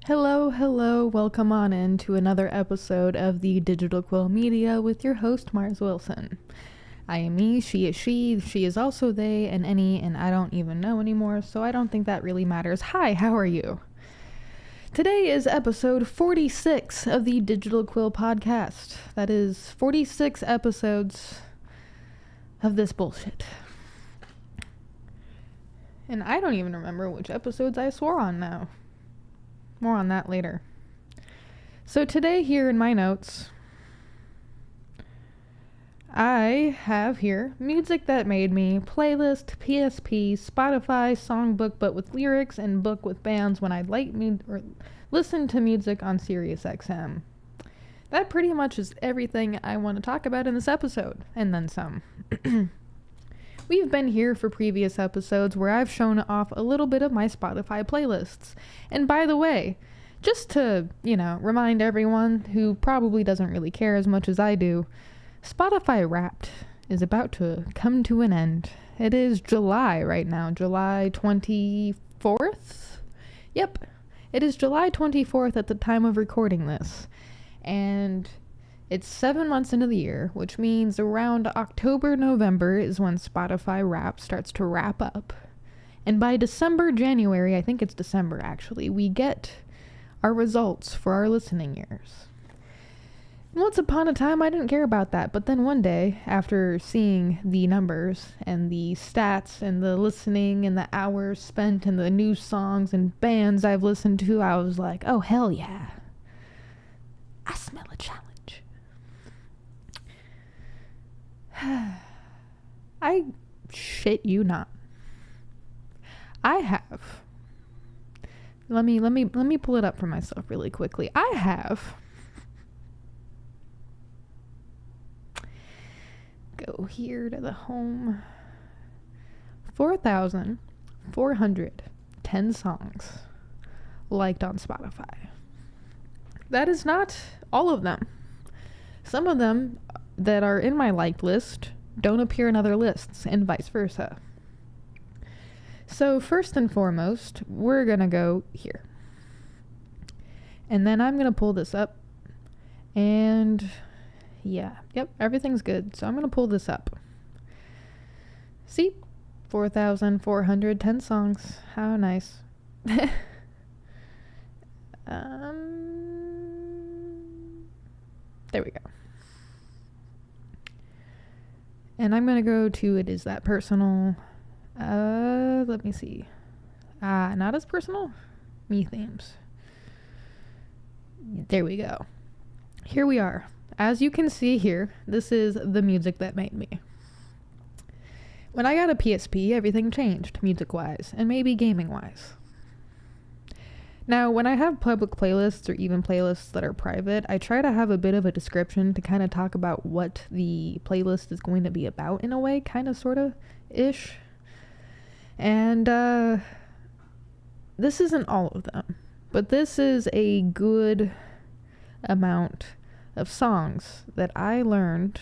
Hello, welcome on in to another episode of the Digital Quill Media with your host, Mars Wilson. I am me, she is also they, and any, and I don't even know anymore, so I don't think that really matters. Hi, how are you? Today is episode 46 of the Digital Quill podcast. That is 46 episodes of this bullshit. And I don't even remember which episodes I swore on now. More on that later. So today here in my notes, I have here Music That Made Me, playlist, PSP, Spotify, songbook but with lyrics, and book with bands when I'd like or listen to music on SiriusXM. That pretty much is everything I want to talk about in this episode, and then some. We've been here for previous episodes where I've shown off a little bit of my Spotify playlists. And by the way, just to, remind everyone who probably doesn't really care as much as I do, Spotify Wrapped is about to come to an end. It is July right now, July 24th? Yep, it is July 24th at the time of recording this. And it's 7 months into the year, which means around October, November is when Spotify Wrapped starts to wrap up. And by December, January, I think it's December actually, we get our results for our listening years. And once upon a time, I didn't care about that, but then one day, after seeing the numbers and the stats and the listening and the hours spent and the new songs and bands I've listened to, I was like, oh hell yeah. I smell a challenge. I shit you not. I have. Let me pull it up for myself really quickly. I have. Go here to the home. 4,410 songs liked on Spotify. That is not all of them. Some of them that are in my liked list don't appear in other lists, and vice versa. So first and foremost, we're gonna go here. And then I'm gonna pull this up. And everything's good. So I'm gonna pull this up. See? 4,410 songs. How nice. There we go. And I'm going to go to It Is That Personal. Let me see. Not as personal. Me themes. There we go. Here we are. As you can see here, this is the music that made me. When I got a PSP, everything changed music-wise, and maybe gaming-wise. Now, when I have public playlists or even playlists that are private, I try to have a bit of a description to kind of talk about what the playlist is going to be about in a way, kind of, sort of, ish. And, this isn't all of them, but this is a good amount of songs that I learned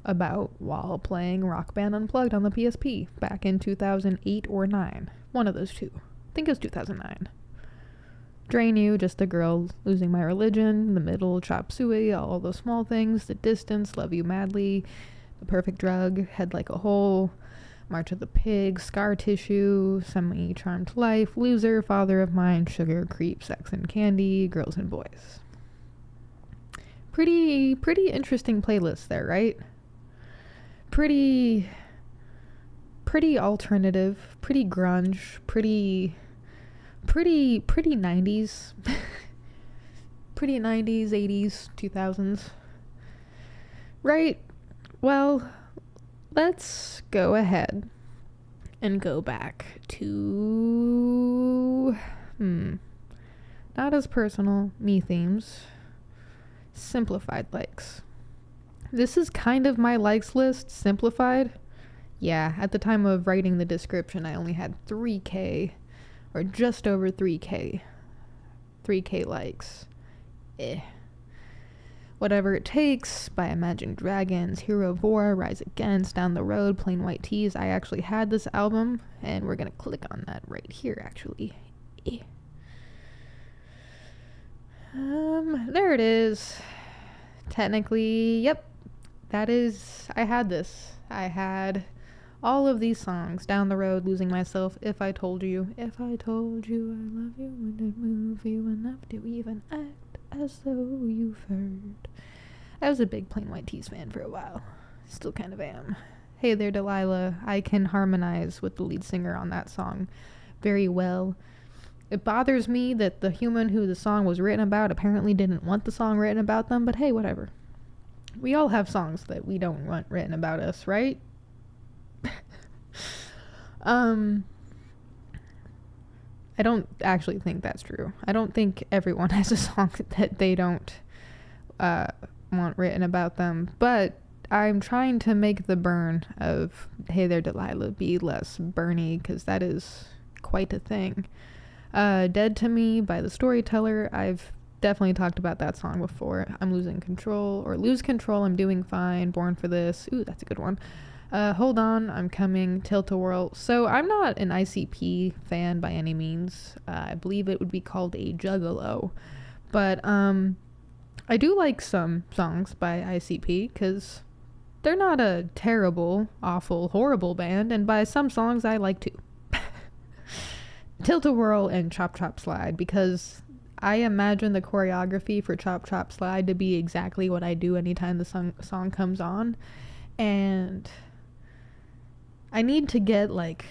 about while playing Rock Band Unplugged on the PSP back in 2008 or 9. One of those two. I think it was 2009. Drain You, Just a Girl, Losing My Religion, The Middle, Chop Suey, All Those Small Things, The Distance, Love You Madly, The Perfect Drug, Head Like a Hole, March of the Pig, Scar Tissue, Semi-Charmed Life, Loser, Father of Mine, Sugar, Creep, Sex and Candy, Girls and Boys. Pretty interesting playlist there, right? Pretty alternative, pretty grunge, pretty 90s. Pretty 90s, 80s, 2000s. Right? Well, let's go ahead and go back to not as personal, me themes. Simplified likes. This is kind of my likes list, simplified. Yeah, at the time of writing the description, I only had 3K or just over 3K likes. Whatever It Takes by Imagine Dragons, Hero of War, Rise Against, Down the Road, Plain White Tees. I actually had this album, and we're gonna click on that right here, actually. There it is. Technically, yep. That is, I had this. I had all of these songs. Down the Road, Losing Myself, If I Told You. If I told you I love you, would it move you enough to even act as though you've heard? I was a big Plain White T's fan for a while. Still kind of am. Hey There Delilah, I can harmonize with the lead singer on that song very well. It bothers me that the human who the song was written about apparently didn't want the song written about them, but hey, whatever. We all have songs that we don't want written about us, right? I don't actually think that's true. I don't think everyone has a song that they don't want written about them, but I'm trying to make the burn of Hey There Delilah be less burny, because that is quite a thing. Dead to Me by The Storyteller, I've definitely talked about that song before. I'm Losing Control, or Lose Control, I'm Doing Fine, Born for This, ooh, that's a good one. Hold On, I'm Coming, Tilt-A-Whirl. So I'm not an ICP fan by any means. I believe it would be called a juggalo. But I do like some songs by ICP, because they're not a terrible, awful, horrible band, and by some songs I like too. Tilt-A-Whirl and Chop Chop Slide, because I imagine the choreography for Chop Chop Slide to be exactly what I do anytime the song comes on, and I need to get like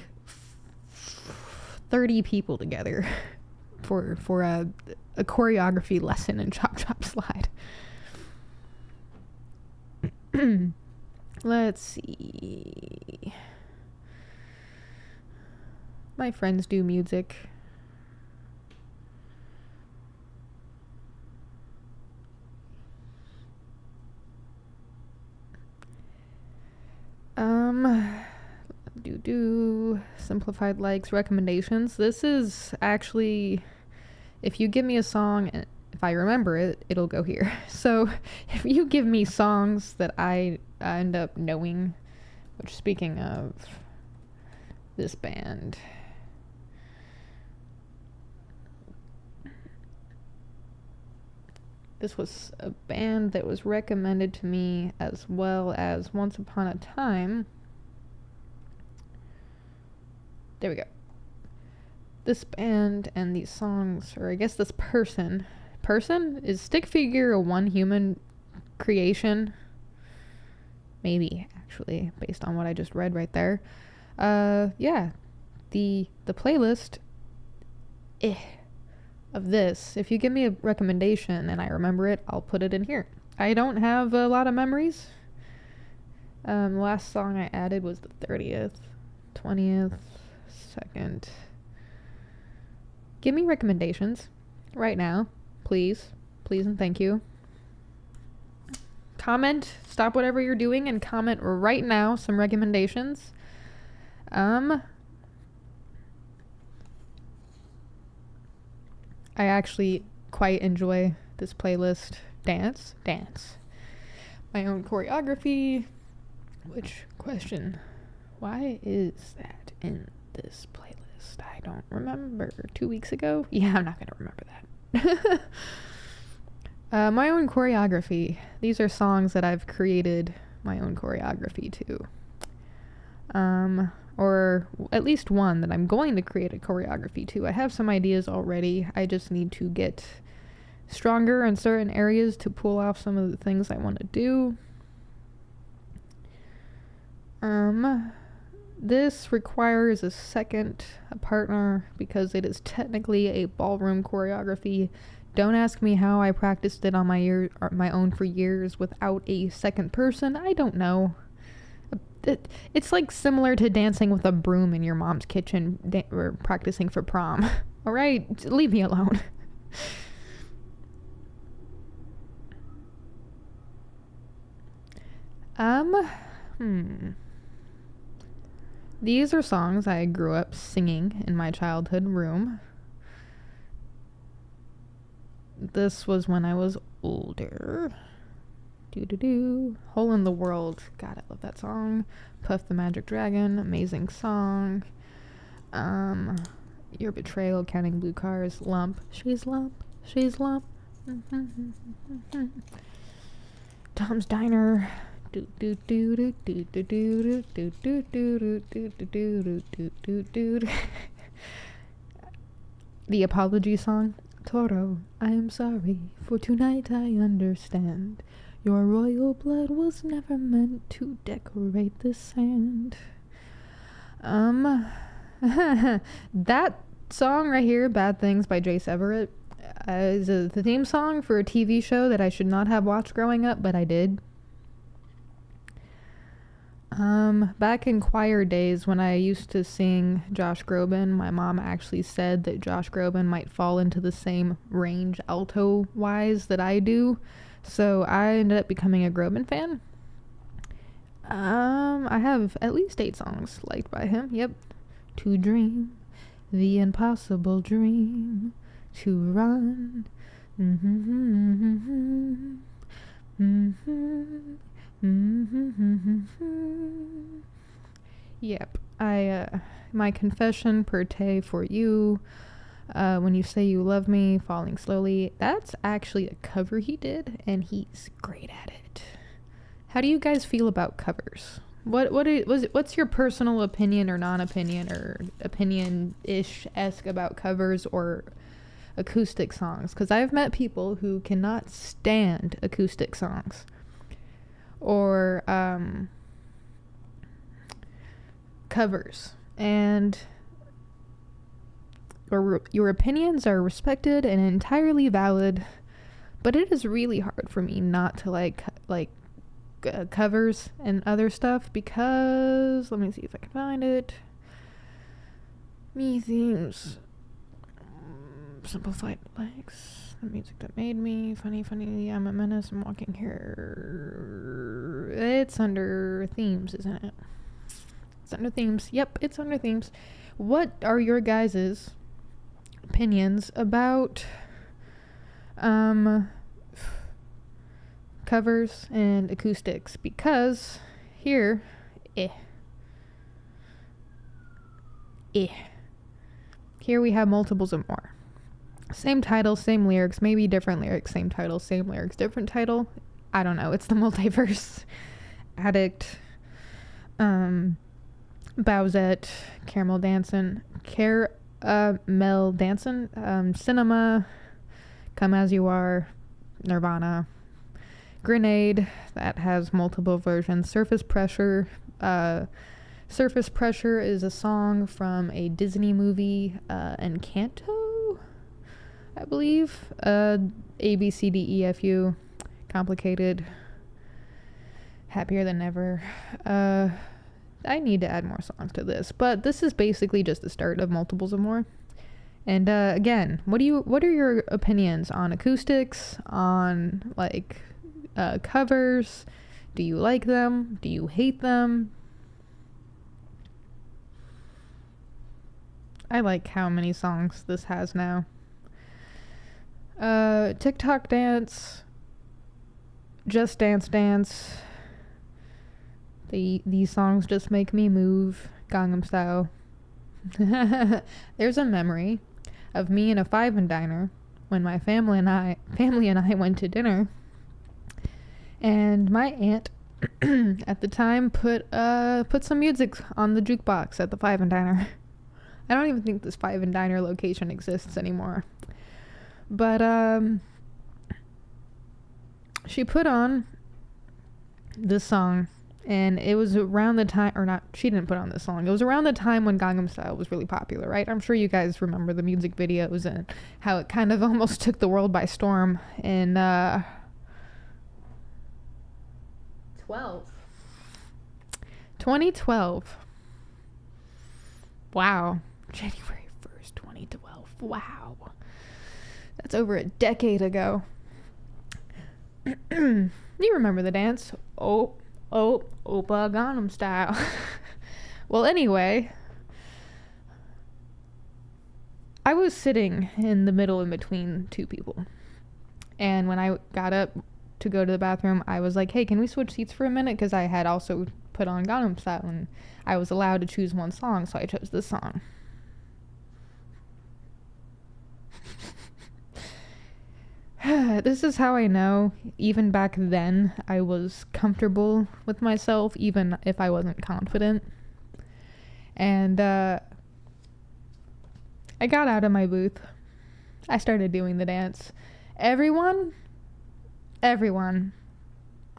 30 people together for a choreography lesson in Chop Chop Slide. Let's see. My friends do music. Simplified likes, recommendations. This is actually, if you give me a song, if I remember it, it'll go here. So if you give me songs that I end up knowing, which, speaking of this band, this was a band that was recommended to me, as well as Once Upon a Time. There we go. This band and these songs, or I guess this person, is stick figure a one human creation? Maybe, actually, based on what I just read right there. Yeah, the playlist of this, if you give me a recommendation and I remember it, I'll put it in here. I don't have a lot of memories. The last song I added was the 30th, 20th, 2nd. Give me recommendations right now, please and thank you. Comment, stop whatever you're doing and comment right now some recommendations. I actually quite enjoy this playlist. Dance. My own choreography. Which question? Why is that in this playlist? I don't remember. 2 weeks ago? Yeah, I'm not going to remember that. My own choreography. These are songs that I've created my own choreography to. Or at least one that I'm going to create a choreography to. I have some ideas already. I just need to get stronger in certain areas to pull off some of the things I want to do. This requires a partner, because it is technically a ballroom choreography. Don't ask me how I practiced it on my own for years without a second person. I don't know. It's like similar to dancing with a broom in your mom's kitchen or practicing for prom. All right, leave me alone. These are songs I grew up singing in my childhood room. This was when I was older. Hole in the World. God, I love that song. Puff the Magic Dragon. Amazing song. Your Betrayal, Counting Blue Cars. Lump. She's lump. Tom's Diner. The apology song. Toro, I am sorry, for tonight I understand. Your royal blood was never meant to decorate the sand. That song right here, Bad Things by Jace Everett, is the theme song for a TV show that I should not have watched growing up, but I did. Back in choir days when I used to sing Josh Groban, my mom actually said that Josh Groban might fall into the same range alto-wise that I do, so I ended up becoming a Groban fan. I have at least 8 songs liked by him, yep. To dream, the impossible dream, to run, Yep, my confession per te for you, when you say you love me, falling slowly, that's actually a cover he did, and he's great at it. How do you guys feel about covers? What's your personal opinion or non-opinion or opinion-ish-esque about covers or acoustic songs? Because I've met people who cannot stand acoustic songs. Or covers, and your opinions are respected and entirely valid, but it is really hard for me not to like covers and other stuff, because let me see if I can find it. Me themes, simplified likes. The music that made me funny, I'm a menace, I'm walking here. It's under themes, isn't it? It's under themes. Yep, it's under themes. What are your guys' opinions about covers and acoustics? Because here, here we have multiples of more. Same title, same lyrics, maybe different lyrics, same title, same lyrics, different title. I don't know. It's the multiverse. Addict, Bowsette, Caramel Dancin', Cinema, Come As You Are, Nirvana, Grenade, that has multiple versions, Surface Pressure. Surface Pressure is a song from a Disney movie, Encanto, I believe. A, B, C, D, E, F, U. Complicated. Happier Than Ever. I need to add more songs to this, but this is basically just the start of multiples of more. And again, what are your opinions on acoustics, on like covers? Do you like them? Do you hate them? I like how many songs this has now. TikTok Dance, Just Dance Dance. These songs just make me move. Gangnam Style. There's a memory of me in a Five and Diner when my family and I went to dinner, and my aunt at the time put some music on the jukebox at the Five and Diner. I don't even think this Five and Diner location exists anymore. But she put on this song, and it was around the time, or not, she didn't put on this song. It was around the time when Gangnam Style was really popular, right? I'm sure you guys remember the music videos and how it kind of almost took the world by storm in 2012. Wow. January 1st, 2012. Wow. That's over a decade ago. You remember the dance. Oh, Oppa Gangnam Style. Well, anyway, I was sitting in the middle in between two people. And when I got up to go to the bathroom, I was like, hey, can we switch seats for a minute? Because I had also put on Gangnam Style, and I was allowed to choose one song, so I chose this song. This is how I know, even back then, I was comfortable with myself, even if I wasn't confident. And I got out of my booth. I started doing the dance. Everyone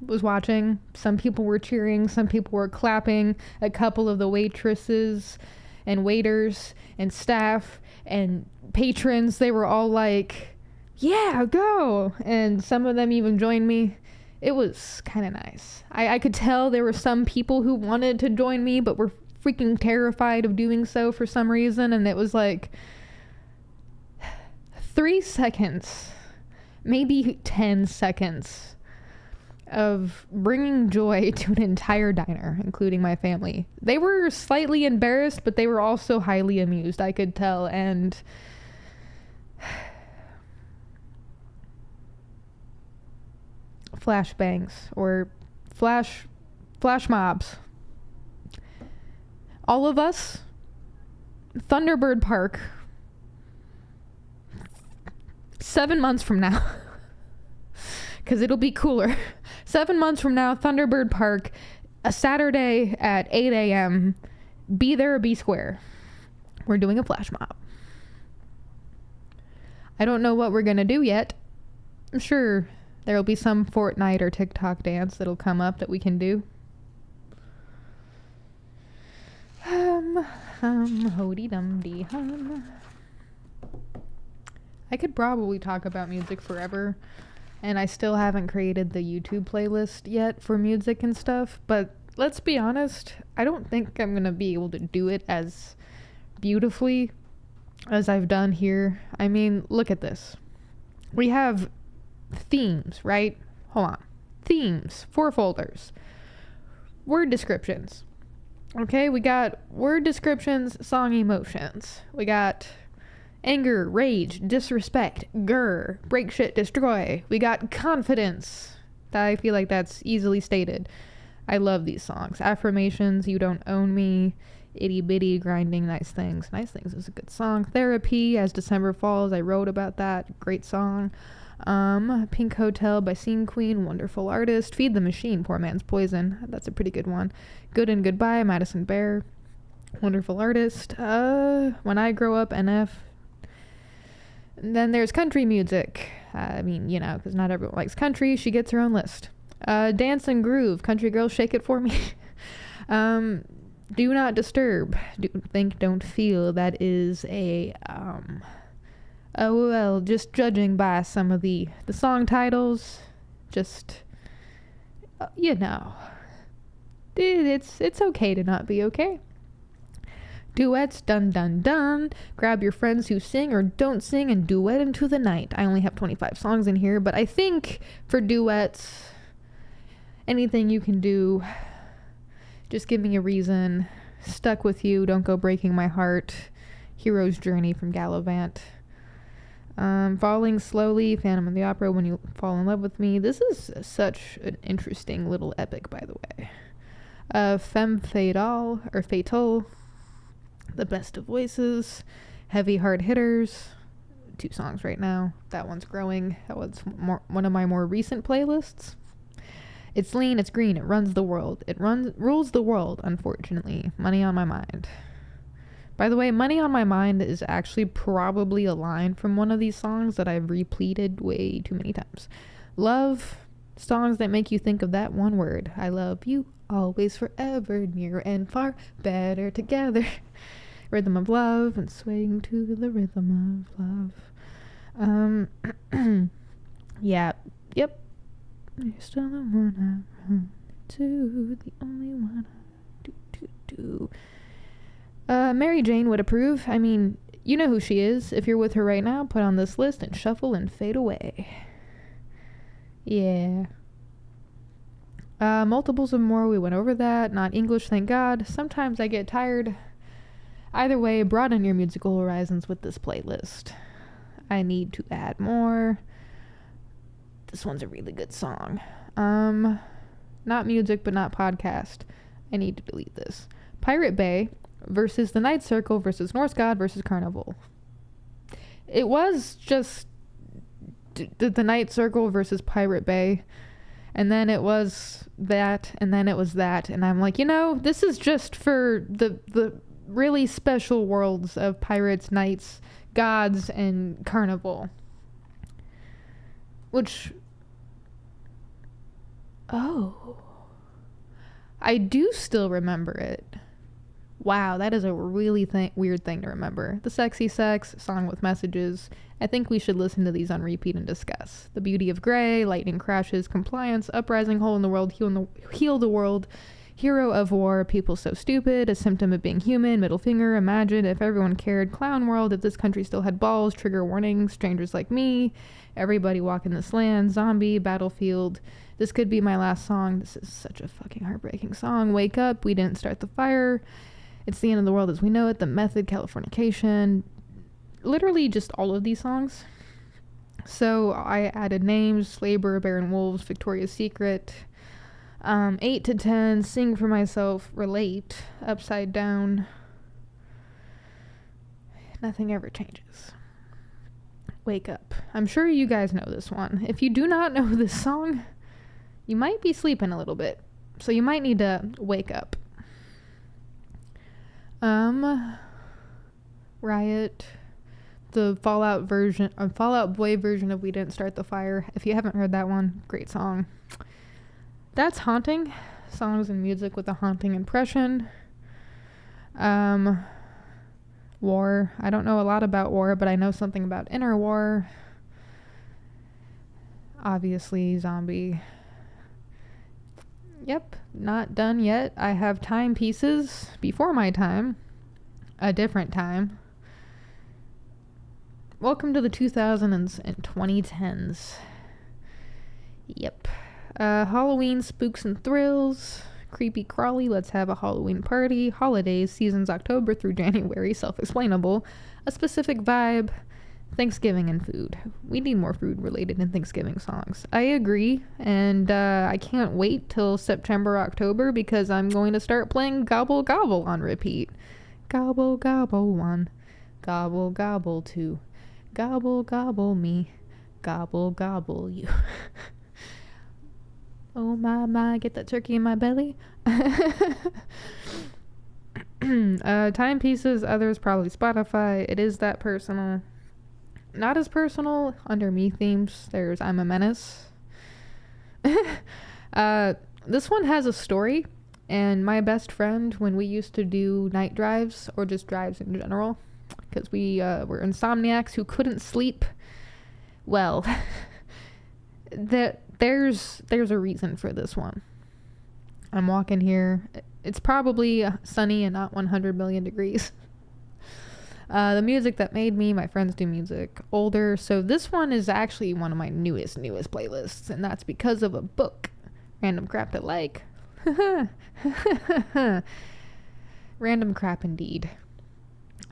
was watching. Some people were cheering, some people were clapping. A couple of the waitresses and waiters and staff and patrons, they were all like, yeah, go. And some of them even joined me. It was kind of nice. I could tell there were some people who wanted to join me but were freaking terrified of doing so for some reason. And it was like 3 seconds, maybe 10 seconds of bringing joy to an entire diner, including my family. They were slightly embarrassed, but they were also highly amused, I could tell. And flashbangs or flash mobs. All of us, Thunderbird Park, 7 months from now, because it'll be cooler. 7 months from now, Thunderbird Park, a Saturday at 8 a.m. Be there or be square. We're doing a flash mob. I don't know what we're gonna do yet. I'm sure there'll be some Fortnite or TikTok dance that'll come up that we can do. Hody dum dee hum. I could probably talk about music forever, and I still haven't created the YouTube playlist yet for music and stuff, but let's be honest, I don't think I'm gonna be able to do it as beautifully as I've done here. I mean, look at this. We have themes, right? Hold on. Themes, 4 folders. Word descriptions. Okay, we got word descriptions, song emotions. We got anger, rage, disrespect, grr, break shit, destroy. We got confidence. I feel like that's easily stated. I love these songs. Affirmations, you don't own me. Itty bitty, grinding, nice things. Nice things is a good song. Therapy, as December falls, I wrote about that. Great song. Pink Hotel by Scene Queen, wonderful artist. Feed the Machine, Poor Man's Poison. That's a pretty good one. Good and Goodbye, Madison Bear, wonderful artist. When I Grow Up, NF. And then there's country music. I mean, you know, because not everyone likes country. She gets her own list. Dance and Groove, Country Girl, Shake It For Me. Do Not Disturb, Do Think, Don't Feel. That is a, oh, well, just judging by some of the song titles, just, you know, dude, it's okay to not be okay. Duets, Dun Dun Dun, grab your friends who sing or don't sing and duet into the night. I only have 25 songs in here, but I think for duets, anything you can do, just give me a reason. Stuck With You, Don't Go Breaking My Heart, Hero's Journey from Gallivant. Falling Slowly, Phantom of the Opera, When You Fall in Love With Me. This is such an interesting little epic, by the way. Femme Fatale, or Fatale, The Best of Voices, Heavy Hard Hitters, 2 songs right now. That one's growing. That was one of my more recent playlists. It's lean, it's green, it runs the world. It rules the world, unfortunately. Money on My Mind. By the way, Money on My Mind is actually probably a line from one of these songs that I've repeated way too many times. Love, songs that make you think of that one word. I love you, always, forever, near and far, better together. Rhythm of Love, and swaying to the rhythm of love. Yeah, yep. You're still the one I run to, the only one I do. Mary Jane would approve. I mean, you know who she is. If you're with her right now, put on this list and shuffle and fade away. Yeah. Multiples of More, we went over that. Not English, thank God. Sometimes I get tired. Either way, broaden your musical horizons with this playlist. I need to add more. This one's a really good song. Not music, but not podcast. I need to delete this. Pirate Bay versus The Night Circle versus Norse God versus Carnival. It was just the Night Circle versus Pirate Bay. And then it was that, and then it was that. And I'm like, this is just for the really special worlds of pirates, knights, gods, and carnival. Which, I do still remember it. Wow, that is a really weird thing to remember. The Sexy Sex, Song with Messages. I think we should listen to these on repeat and discuss. The Beauty of Grey, Lightning Crashes, Compliance, Uprising, Hole in the World, Heal the World, Hero of War, People So Stupid, A Symptom of Being Human, Middle Finger, Imagine, If Everyone Cared, Clown World, If This Country Still Had Balls, Trigger Warning, Strangers Like Me, Everybody Walk in This Land, Zombie, Battlefield, This Could Be My Last Song. This is such a fucking heartbreaking song. Wake Up, We Didn't Start the Fire, It's the End of the World as We Know It, The Method, Californication. Literally just all of these songs. So I added names: Labor, Barren Wolves, Victoria's Secret, 8 to 10, Sing for Myself, Relate, Upside Down, Nothing Ever Changes, Wake Up. I'm sure you guys know this one. If you do not know this song, you might be sleeping a little bit. So you might need to wake up. Riot, the Fallout Boy version of We Didn't Start the Fire. If you haven't heard that one, great song. That's Haunting. Songs and music with a haunting impression. War. I don't know a lot about War, but I know something about Inner War. Obviously, Zombie. Yep, not done yet. I have timepieces before my time. A different time. Welcome to the 2000s and 2010s. Yep. Halloween, Spooks and Thrills. Creepy Crawly, Let's Have a Halloween Party. Holidays, Seasons October through January, self-explainable. A Specific Vibe. Thanksgiving and food. We need more food related in Thanksgiving songs. I agree, and I can't wait till September, October, because I'm going to start playing Gobble Gobble on repeat. Gobble Gobble 1. Gobble Gobble 2. Gobble Gobble me. Gobble Gobble you. Oh my, get that turkey in my belly. Timepieces, others probably Spotify. It Is That Personal. Not as personal. Under me themes, there's I'm a Menace. This one has a story, and my best friend, when we used to do night drives, or just drives in general, because we were insomniacs who couldn't sleep, well, there's a reason for this one. I'm walking here. It's probably sunny and not 100 million degrees. The music that made me, my friends do music older, so this one is actually one of my newest playlists, and that's because of a book. Random crap that like. Random crap indeed.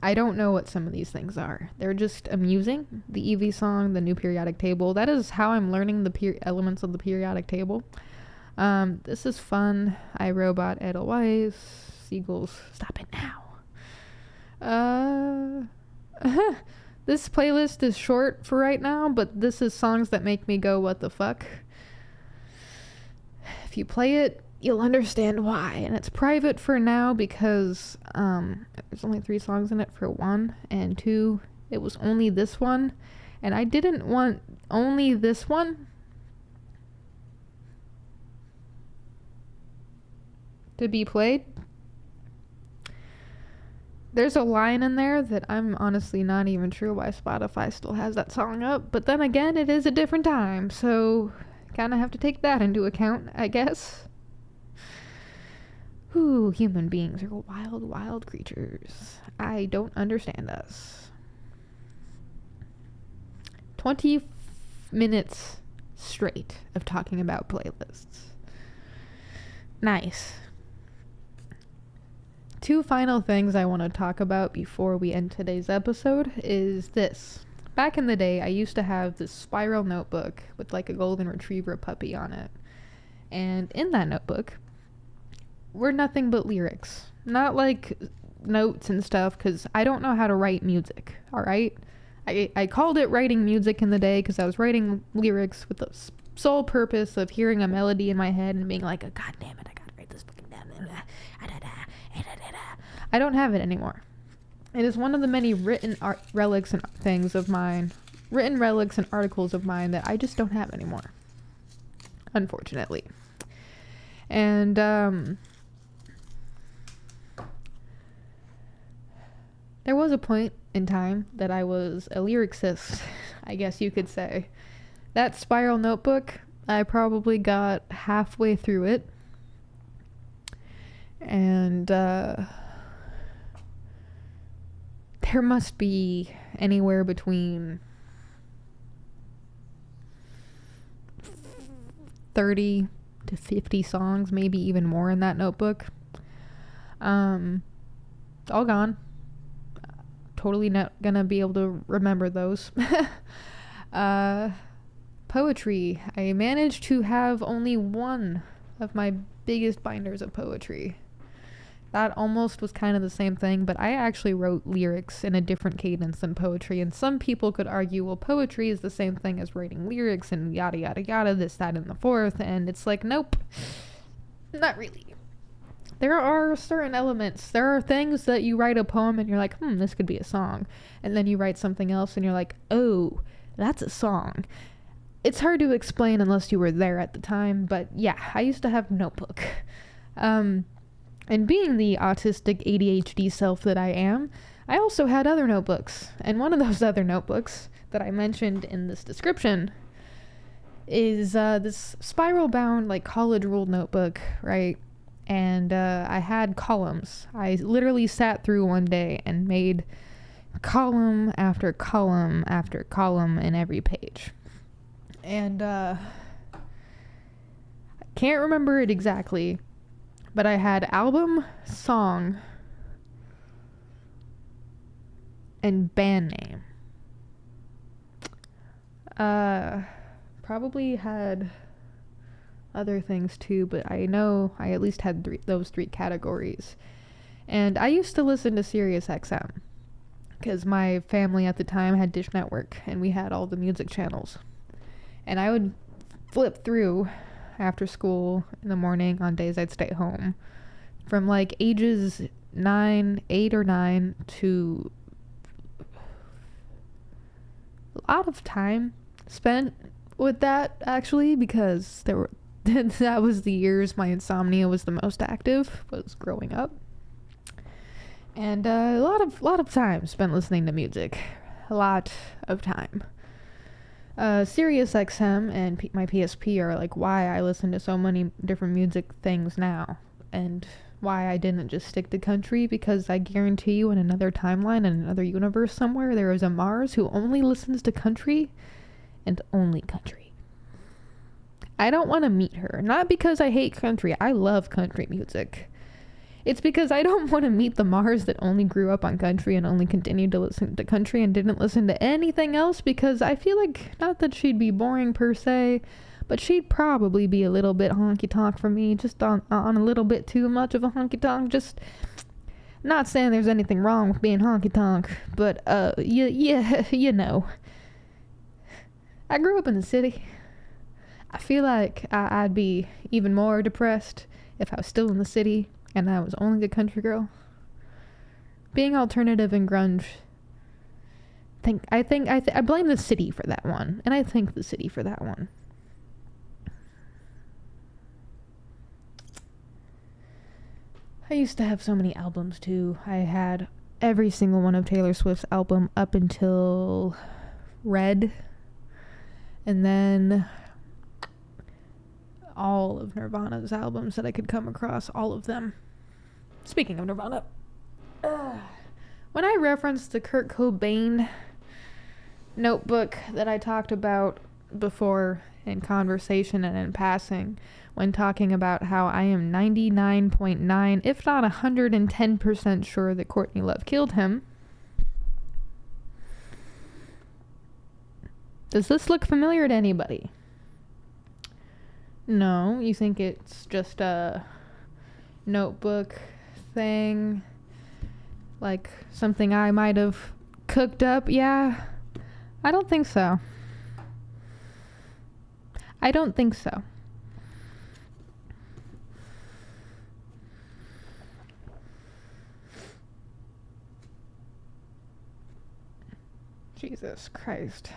I don't know what some of these things are. They're just amusing. The Evie song, the new periodic table. That is how I'm learning the elements of the periodic table. This is fun. iRobot, Edelweiss, Seagulls. Stop it now. This playlist is short for right now, but this is songs that make me go, what the fuck? If you play it, you'll understand why. And it's private for now because there's only 3 songs in it for 1, and 2, it was only this one, and I didn't want only this one to be played. There's a line in there that I'm honestly not even sure why Spotify still has that song up, but then again, it is a different time, so kind of have to take that into account, I guess. Ooh, human beings are wild, wild creatures. I don't understand us. 20 minutes straight of talking about playlists. Nice. 2 final things I want to talk about before we end today's episode is this. Back in the day, I used to have this spiral notebook with like a golden retriever puppy on it. And in that notebook were nothing but lyrics. Not like notes and stuff, because I don't know how to write music, alright? I called it writing music in the day because I was writing lyrics with the sole purpose of hearing a melody in my head and being like, God damn it, I gotta write this fucking down. I don't have it anymore. It is one of the many written relics and things of mine, written relics and articles of mine that I just don't have anymore, unfortunately. And there was a point in time that I was a lyricist, I guess you could say. That spiral notebook, I probably got halfway through it. And there must be anywhere between 30 to 50 songs, maybe even more in that notebook. All gone. Totally not gonna be able to remember those. Poetry. I managed to have only one of my biggest binders of poetry. That almost was kind of the same thing, but I actually wrote lyrics in a different cadence than poetry, and some people could argue, well, poetry is the same thing as writing lyrics and yada yada yada, this, that, and the fourth, and it's like, nope, not really. There are certain elements. There are things that you write a poem and you're like, this could be a song. And then you write something else and you're like, oh, that's a song. It's hard to explain unless you were there at the time, but yeah, I used to have a notebook. And being the autistic ADHD self that I am, I also had other notebooks. And one of those other notebooks that I mentioned in this description is this spiral-bound, like, college-ruled notebook, right? And I had columns. I literally sat through one day and made column after column after column in every page. And I can't remember it exactly, but I had album, song, and band name. Probably had other things too, but I know I at least had those three categories. And I used to listen to Sirius XM because my family at the time had Dish Network and we had all the music channels. And I would flip through after school in the morning on days I'd stay home from like ages 8 or 9 to a lot of time spent with that, actually, because that was the years my insomnia was the most active, was growing up. And a lot of time spent listening to music. A lot of time. Sirius XM and my PSP are like why I listen to so many different music things now. And why I didn't just stick to country, because I guarantee you in another timeline, in another universe somewhere, there is a Mars who only listens to country and only country. I don't want to meet her. Not because I hate country. I love country music. It's because I don't want to meet the Mars that only grew up on country and only continued to listen to country and didn't listen to anything else, because I feel like, not that she'd be boring per se, but she'd probably be a little bit honky-tonk for me, just on a little bit too much of a honky-tonk. Just not saying there's anything wrong with being honky-tonk, but you know. I grew up in the city. I feel like I'd be even more depressed if I was still in the city and I was only a country girl. Being alternative and grunge, I blame the city for that one, and I thank the city for that one. I used to have so many albums too. I had every single one of Taylor Swift's album up until Red, and then all of Nirvana's albums that I could come across, all of them. Speaking of Nirvana, when I referenced the Kurt Cobain notebook that I talked about before in conversation and in passing, when talking about how I am 99.9, if not 110% sure that Courtney Love killed him, does this look familiar to anybody? No, you think it's just a notebook thing, like something I might have cooked up? Yeah, I don't think so. I don't think so. Jesus Christ.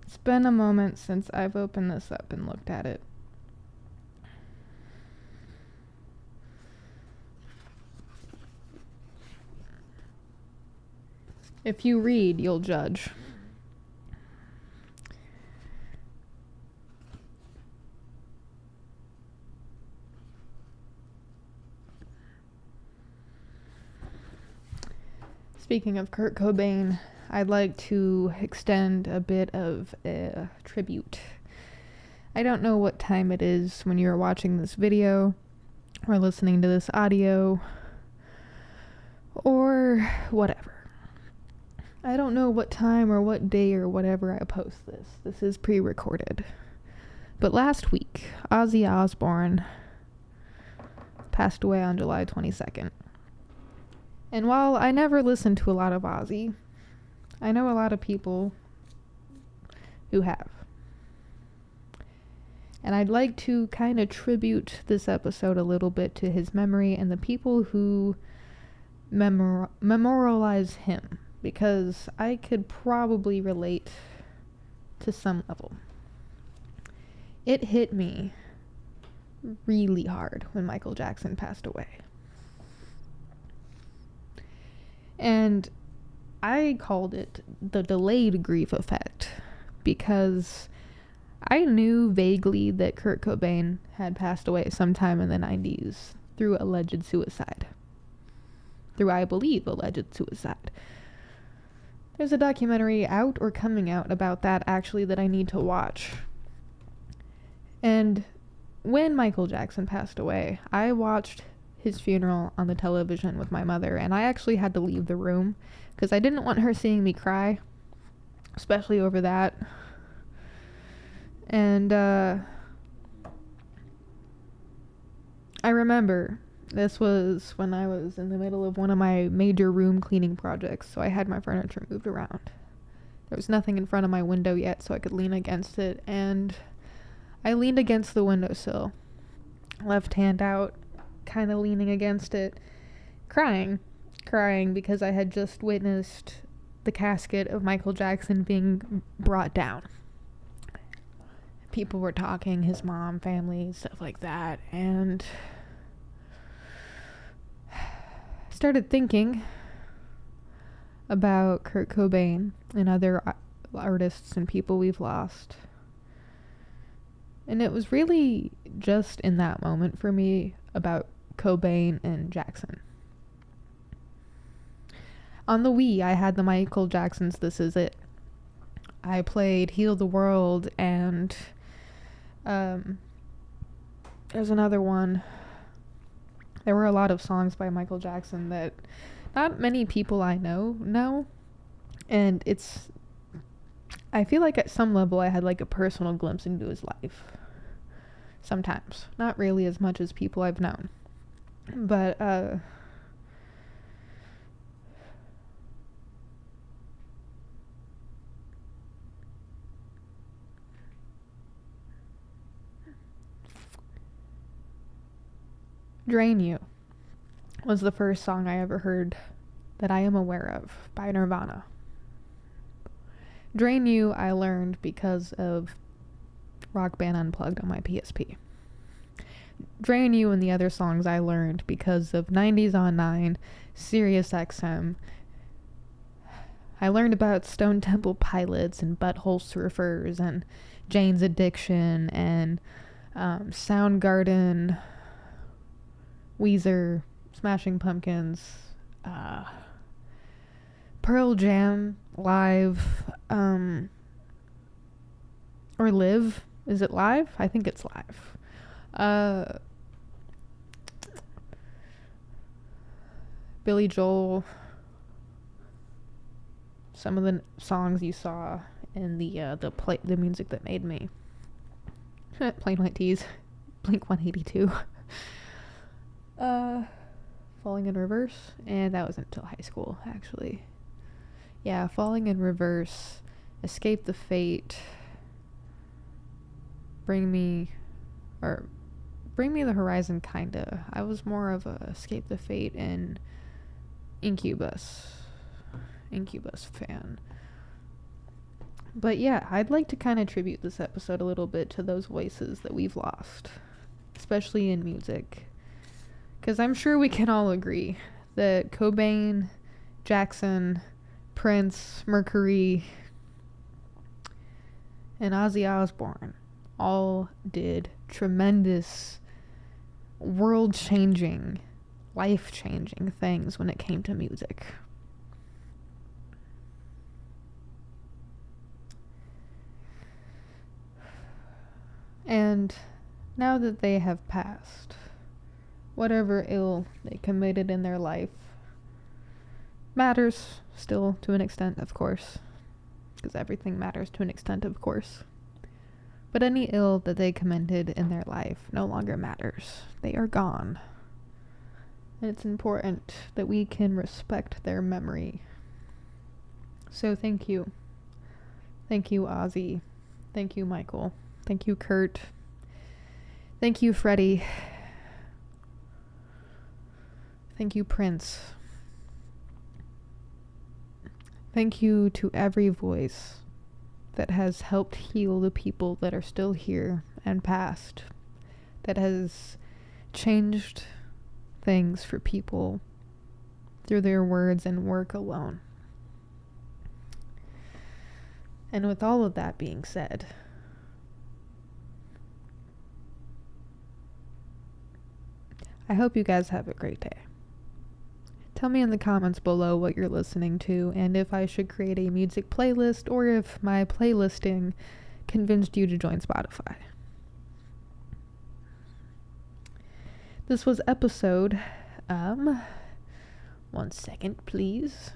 It's been a moment since I've opened this up and looked at it. If you read, you'll judge. Speaking of Kurt Cobain, I'd like to extend a bit of a tribute. I don't know what time it is when you're watching this video or listening to this audio or whatever. I don't know what time or what day or whatever I post this. This is pre-recorded. But last week, Ozzy Osbourne passed away on July 22nd. And while I never listened to a lot of Ozzy, I know a lot of people who have. And I'd like to kind of tribute this episode a little bit to his memory and the people who memorialize him, because I could probably relate to some level. It hit me really hard when Michael Jackson passed away. And I called it the delayed grief effect, because I knew vaguely that Kurt Cobain had passed away sometime in the 90s through alleged suicide. Through, I believe, alleged suicide. There's a documentary out or coming out about that, actually, that I need to watch. And when Michael Jackson passed away, I watched his funeral on the television with my mother, and I actually had to leave the room because I didn't want her seeing me cry, especially over that. And I remember this was when I was in the middle of one of my major room cleaning projects, so I had my furniture moved around. There was nothing in front of my window yet, so I could lean against it, and I leaned against the windowsill, left hand out, kind of leaning against it, crying because I had just witnessed the casket of Michael Jackson being brought down. People were talking, his mom, family, stuff like that, and started thinking about Kurt Cobain and other artists and people we've lost. And it was really just in that moment for me about Cobain and Jackson. On the Wii, I had the Michael Jackson's This Is It. I played Heal the World, and there's another one. There were a lot of songs by Michael Jackson that not many people I know. And I feel like at some level I had like a personal glimpse into his life. Sometimes. Not really as much as people I've known. But, Drain You was the first song I ever heard that I am aware of by Nirvana. Drain You I learned because of Rock Band Unplugged on my PSP. Drain You and the other songs I learned because of 90s on 9, Sirius XM. I learned about Stone Temple Pilots and Butthole Surfers and Jane's Addiction and Soundgarden, Weezer, Smashing Pumpkins, Pearl Jam, Live, or Live. Is it Live? I think it's Live. Billy Joel. Some of the songs you saw in the Music That Made Me. Plain White Tees, Blink 182. Uh, Falling in Reverse, and that wasn't until high school, actually. Yeah, Falling in Reverse, Escape the Fate, Bring Me, or Bring Me the Horizon, kinda. I was more of a Escape the Fate and Incubus fan. But yeah, I'd like to kind of tribute this episode a little bit to those voices that we've lost, especially in music. Because I'm sure we can all agree that Cobain, Jackson, Prince, Mercury, and Ozzy Osbourne all did tremendous, world-changing, life-changing things when it came to music. And now that they have passed, whatever ill they committed in their life matters still to an extent, of course, because everything matters to an extent, of course. But any ill that they committed in their life no longer matters. They are gone. And it's important that we can respect their memory. So thank you. Thank you, Ozzy. Thank you, Michael. Thank you, Kurt. Thank you, Freddie. Thank you, Prince. Thank you to every voice that has helped heal the people that are still here and past, that has changed things for people through their words and work alone. And with all of that being said, I hope you guys have a great day. Tell me in the comments below what you're listening to, and if I should create a music playlist, or if my playlisting convinced you to join Spotify. This was episode, 1 second please.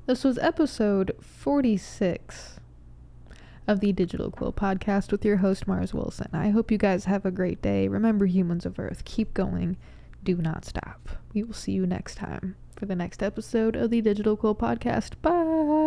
This was episode 46 of the Digital Quill podcast with your host, Mars Wilson. I hope you guys have a great day. Remember, humans of Earth, keep going. Do not stop. We will see you next time for the next episode of the Digital Quill podcast. Bye!